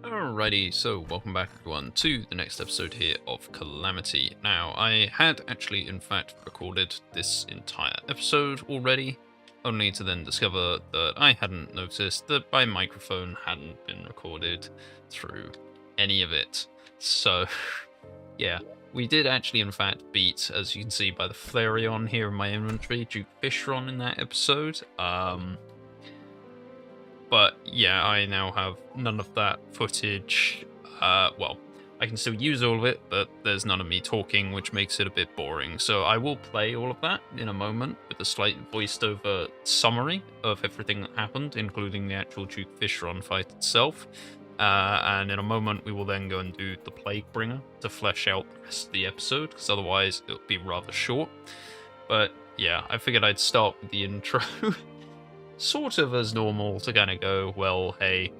Alrighty, so welcome back everyone to the next episode here of Calamity. Now, I had actually in fact recorded this entire episode already, only to then discover that I hadn't noticed that my microphone hadn't been recorded through any of it. So, yeah, we did actually in fact beat, as you can see by the Flareon here in my inventory, Duke Fishron in that episode. But yeah, I now have none of that footage. Well, I can still use all of it, but there's none of me talking, which makes it a bit boring. So I will play all of that in a moment with a slight voiced over summary of everything that happened, including the actual Duke Fishron fight itself. And in a moment, we will then go and do the Plaguebringer to flesh out the rest of the episode, because otherwise it would be rather short. But yeah, I figured I'd start with the intro. Sort of as normal to kind of go, well, hey,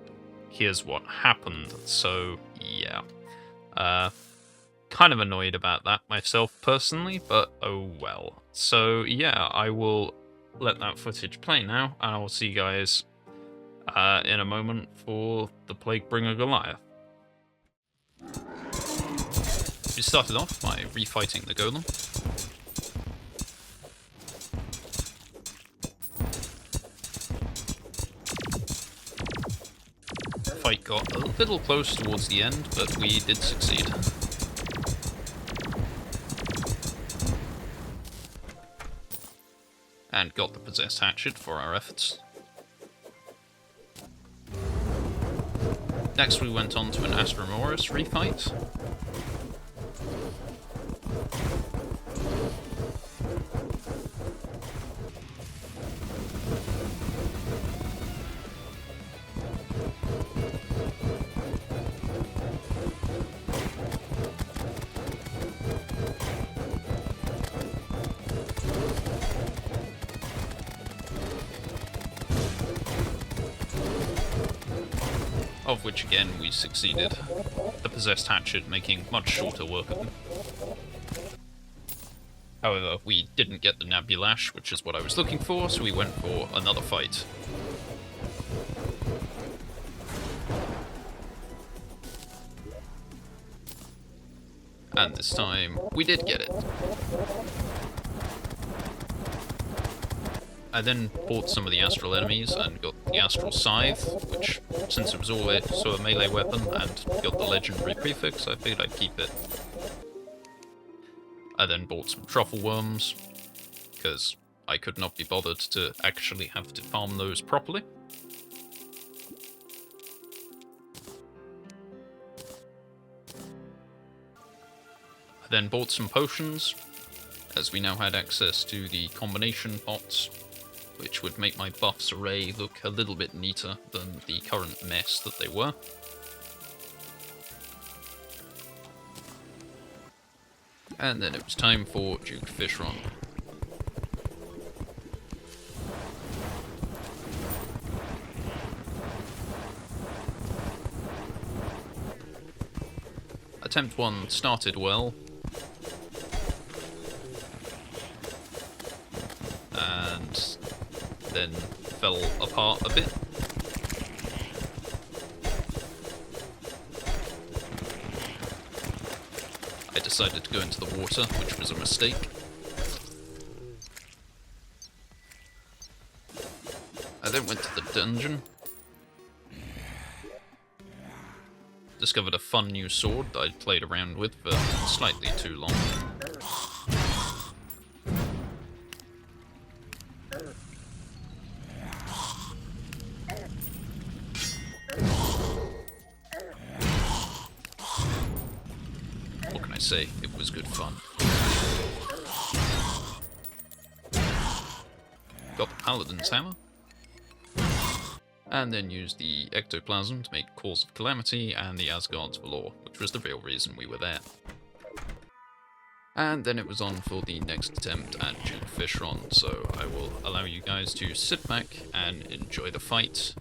here's what happened. So, yeah. Kind of annoyed about that myself personally, but oh well. So, yeah, I will let that footage play now, and I will see you guys in a moment for the Plaguebringer Goliath. We started off by refighting the golem. Fight got a little close towards the end, but we did succeed. And got the possessed hatchet for our efforts. Next we went on to an Astromoris refight. Of which again we succeeded, the possessed hatchet making much shorter work of them. However, we didn't get the Nabulash, which is what I was looking for, so we went for another fight. And this time, we did get it. I then bought some of the Astral enemies and got the Astral Scythe, which, since it was also a melee weapon and got the legendary prefix, I figured I'd keep it. I then bought some Truffle Worms, because I could not be bothered to actually have to farm those properly. I then bought some potions, as we now had access to the combination pots, which would make my buffs array look a little bit neater than the current mess that they were. And then it was time for Duke Fishron. Attempt 1 started well, and then fell apart a bit. I decided to go into the water, which was a mistake. I then went to the dungeon. Discovered a fun new sword that I'd played around with for slightly too long. What can I say? It was good fun. Got the Paladin's Hammer. And then used the Ectoplasm to make Cause of Calamity and the Asgard's Valor, which was the real reason we were there. And then it was on for the next attempt at Duke Fishron, so I will allow you guys to sit back and enjoy the fight.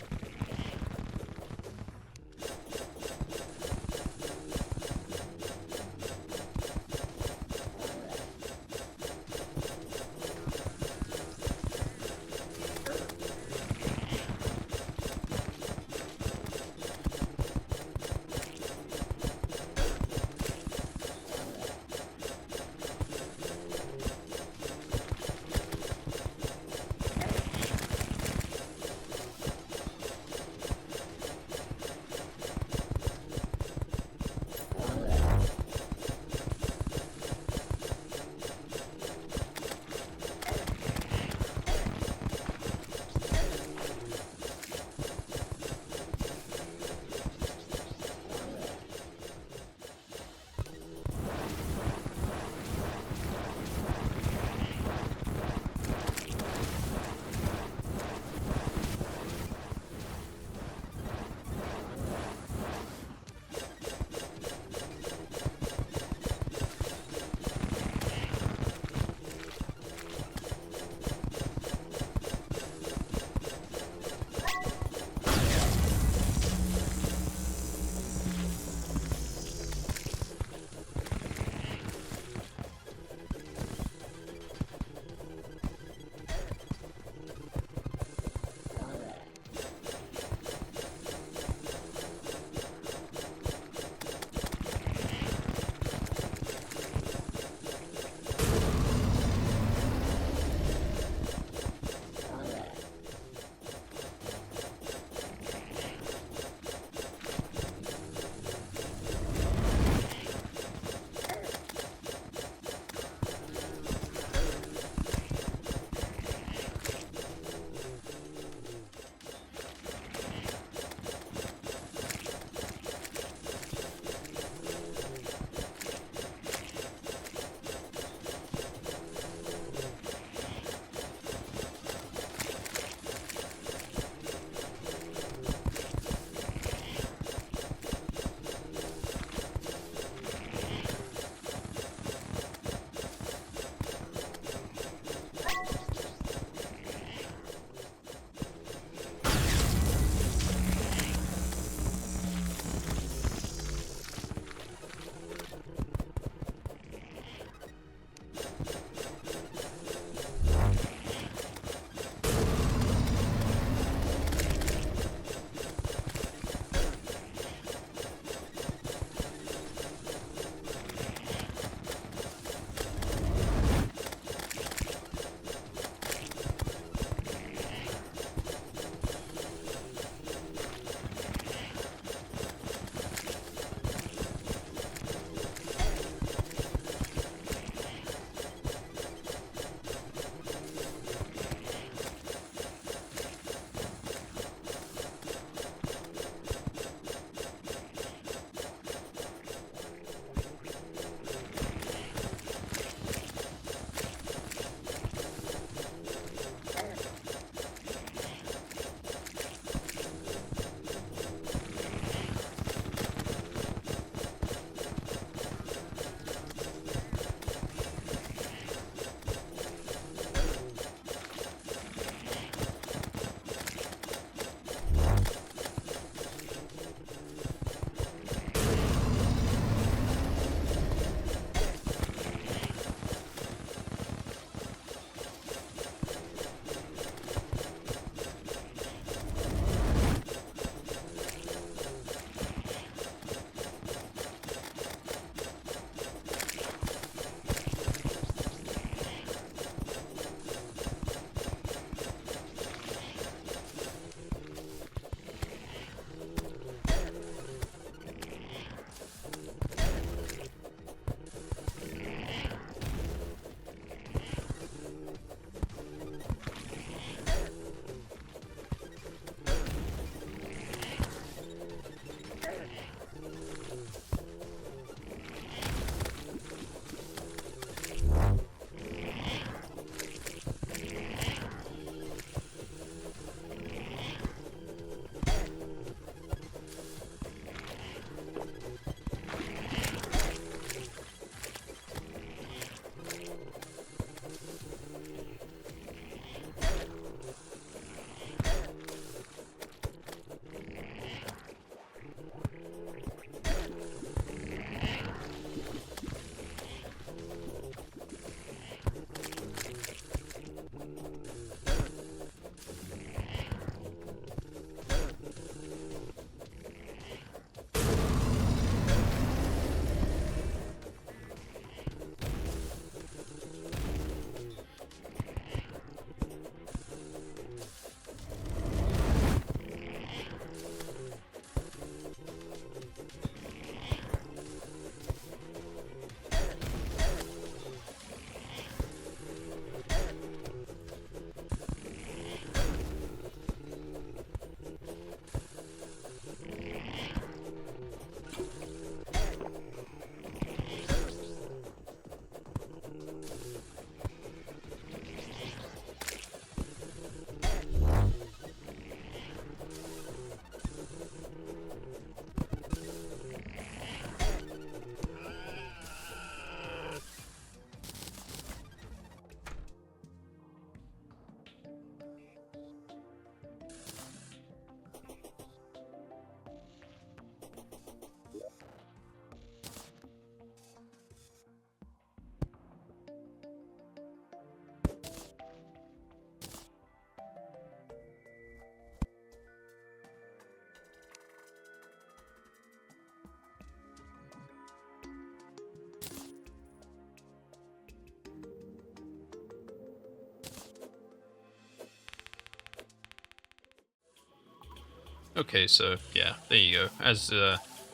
Okay, so yeah, there you go. As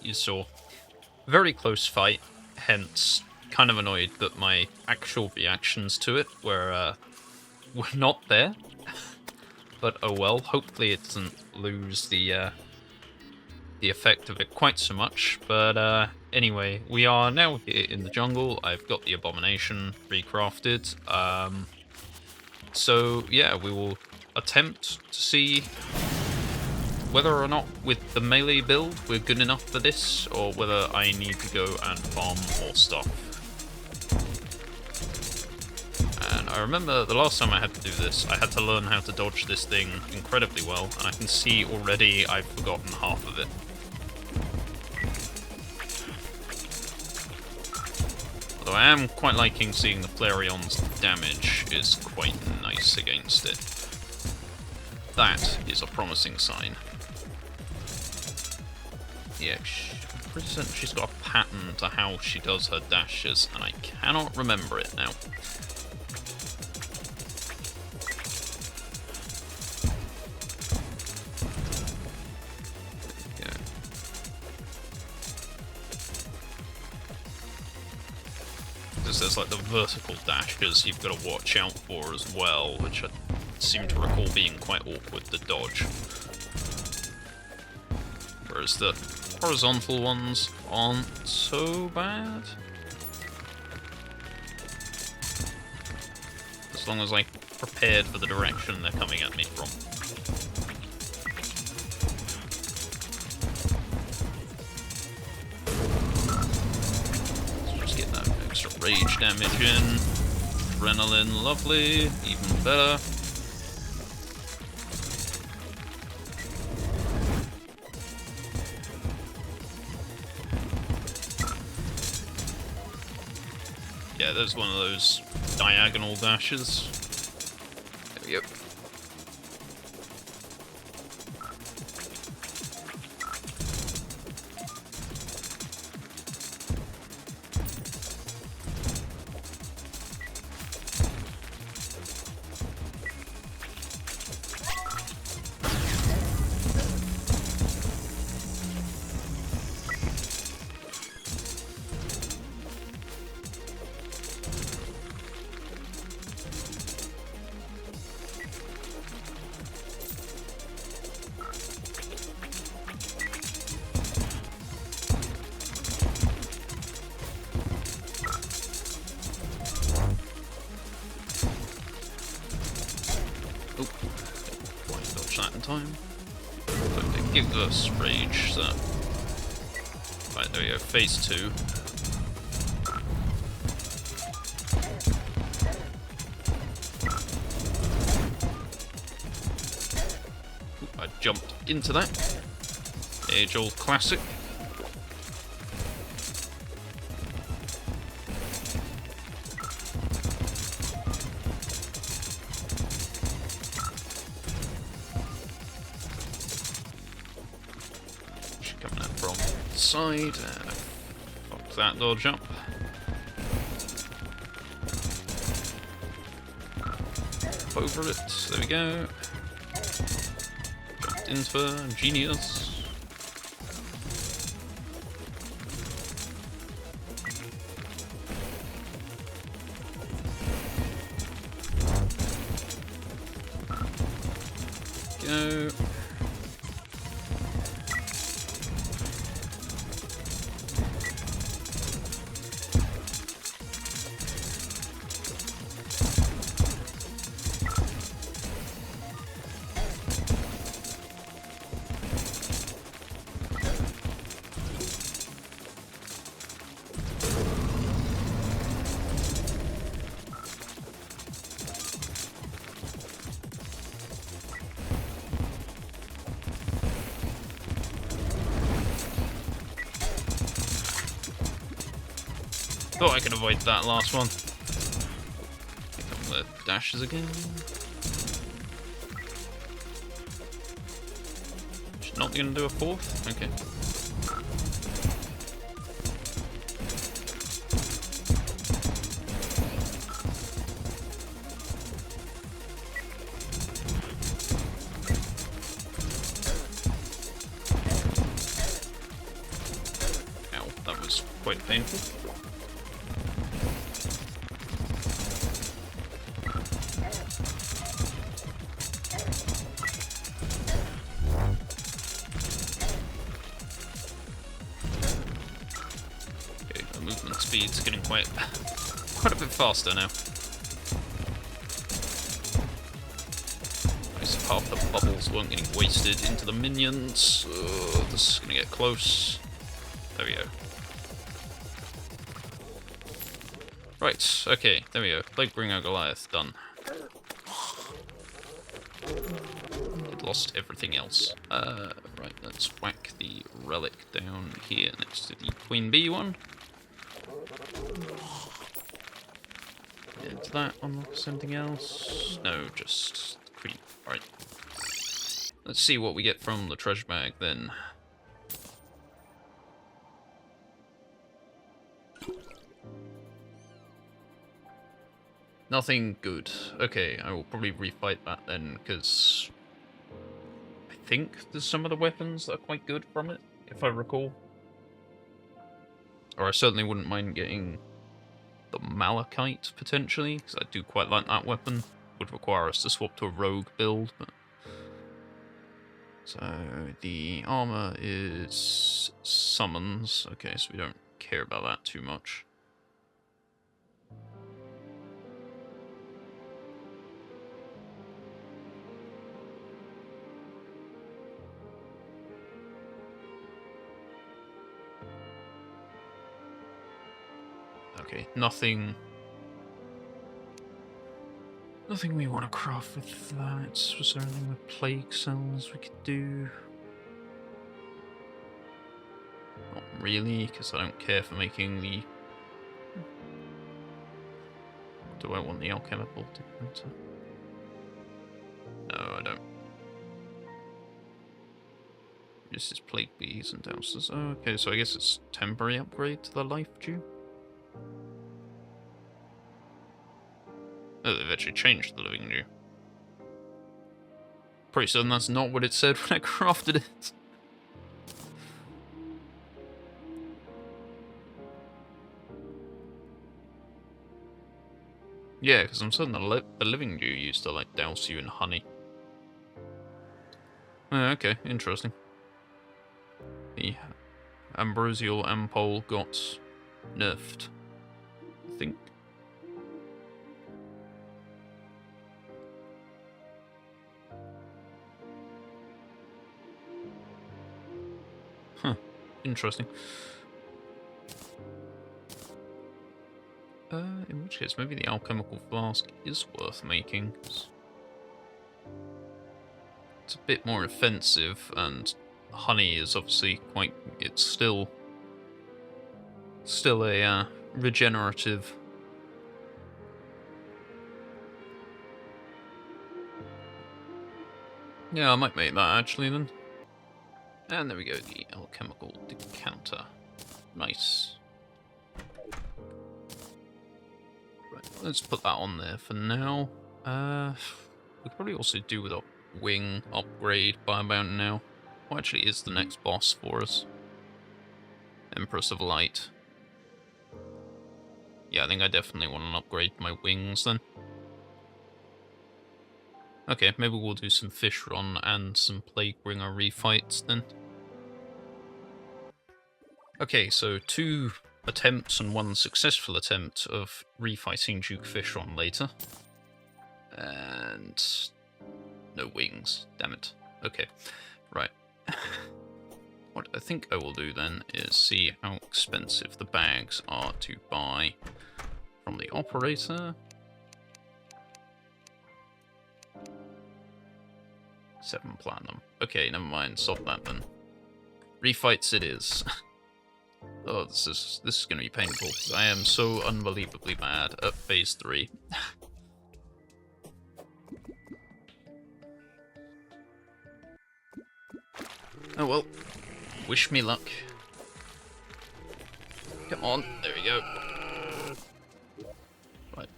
you saw, very close fight, hence kind of annoyed that my actual reactions to it were not there. But oh well, hopefully it doesn't lose the effect of it quite so much. But anyway, we are now here in the jungle. I've got the abomination recrafted. So yeah, we will attempt to see whether or not with the melee build we're good enough for this, or whether I need to go and farm more stuff. And I remember the last time I had to do this, I had to learn how to dodge this thing incredibly well, and I can see already I've forgotten half of it. Although I am quite liking seeing the Flareon's damage is quite nice against it. That is a promising sign. Yeah, I'm pretty certain she's got a pattern to how she does her dashes, and I cannot remember it now. There we go. Because there's like the vertical dashes you've got to watch out for as well, which I seem to recall being quite awkward to dodge. Whereas the horizontal ones aren't so bad. As long as I'm prepared for the direction they're coming at me from. Let's just get that extra rage damage in. Adrenaline, lovely, even better. Yeah, there's one of those diagonal dashes. There we go. Time. But they give us rage, so. Right, there we go, phase 2. Ooh, I jumped into that. Age-old classic. Side, and fuck that dodge up. Over it, there we go. Jumped into her, genius. Go. Thought I could avoid that last one. Pick up the dashes again. She's not going to do a fourth? Okay. was quite painful. Okay, the movement speed's getting quite a bit faster now. Nice, half the bubbles weren't getting wasted into the minions. This is gonna get close. There we go. Right, okay, there we go. Plaguebringer Goliath, done. It lost everything else. Right, let's whack the relic down here next to the Queen Bee one. Did that unlock something else? No, just the Queen. Right. Let's see what we get from the treasure bag then. Nothing good. Okay, I will probably refight that then, because I think there's some of the weapons that are quite good from it, if I recall. Or I certainly wouldn't mind getting the Malachite, potentially, because I do quite like that weapon. Would require us to swap to a rogue build, but... So, the armor is summons. Okay, so we don't care about that too much. Okay, nothing we want to craft with that. Was there anything with plague cells we could do? Not really, because I don't care for making the... Do I want the alchemical decanter? No, I don't. This is plague bees and dousers. Oh, okay, so I guess it's temporary upgrade to the life dew. Oh, they've actually changed the living dew. Pretty certain that's not what it said when I crafted it. Yeah, because I'm certain the living dew used to, like, douse you in honey. Okay, interesting. The ambrosial ampole got nerfed, I think. Huh, interesting. In which case, maybe the alchemical flask is worth making. It's a bit more offensive, and honey is obviously quite... It's still a regenerative. Yeah, I might make that actually then. And there we go, the alchemical decanter. Nice. Right, let's put that on there for now. We could probably also do with a wing upgrade by about now. What actually is the next boss for us? Empress of Light. Yeah, I think I definitely want to upgrade my wings then. Okay, maybe we'll do some Fishron and some Plaguebringer refights then. Okay, so 2 attempts and 1 successful attempt of refighting Duke Fishron later. And... no wings, damn it. Okay, right. What I think I will do then is see how expensive the bags are to buy from the operator. 7 platinum. Okay, never mind, stop that then. Refights it is. Oh, this is going to be painful, because I am so unbelievably bad at phase 3. Oh well, wish me luck. Come on, there we go. Right.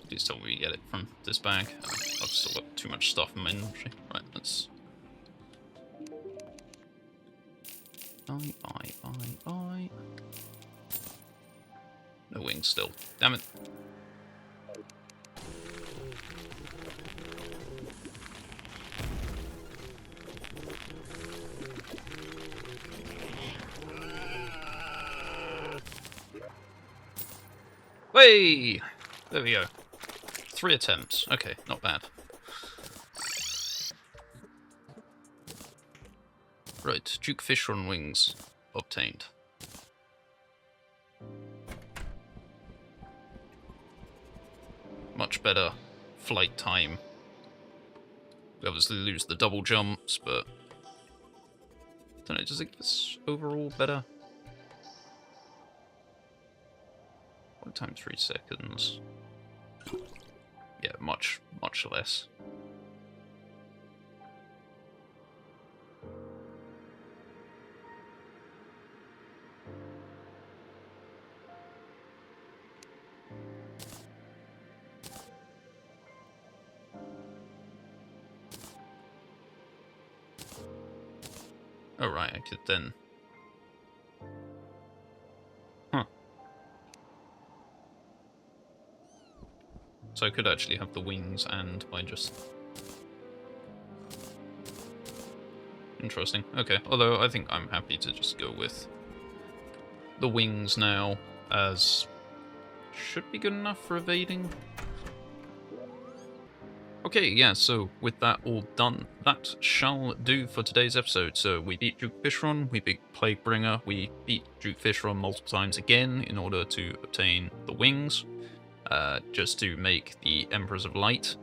Please tell me we get it from this bag. I've still got too much stuff in my inventory. Right, let's... Bye. No wings still. Damn it. Way! There we go. 3 attempts. Okay, not bad. Right, Duke Fishron wings obtained. Much better flight time. We obviously lose the double jumps, but I don't know, does it give us overall better? 1 time 3 seconds. Yeah, much less. Oh right, I could then... Huh. So I could actually have the wings and by just... Interesting. Okay, although I think I'm happy to just go with the wings now, as should be good enough for evading. Okay, yeah, so with that all done, that shall do for today's episode. So we beat Duke Fishron, we beat Plaguebringer, we beat Duke Fishron multiple times again in order to obtain the wings, just to make the Emperors of Light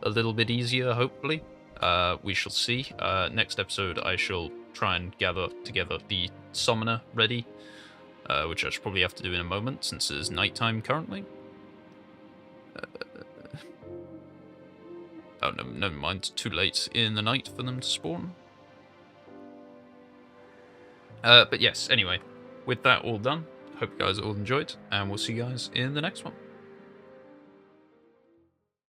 a little bit easier, hopefully. We shall see. Next episode I shall try and gather together the Summoner ready, which I should probably have to do in a moment since it is nighttime currently. Oh, no, never mind. Too late in the night for them to spawn. But yes, anyway, with that all done, hope you guys all enjoyed, and we'll see you guys in the next one.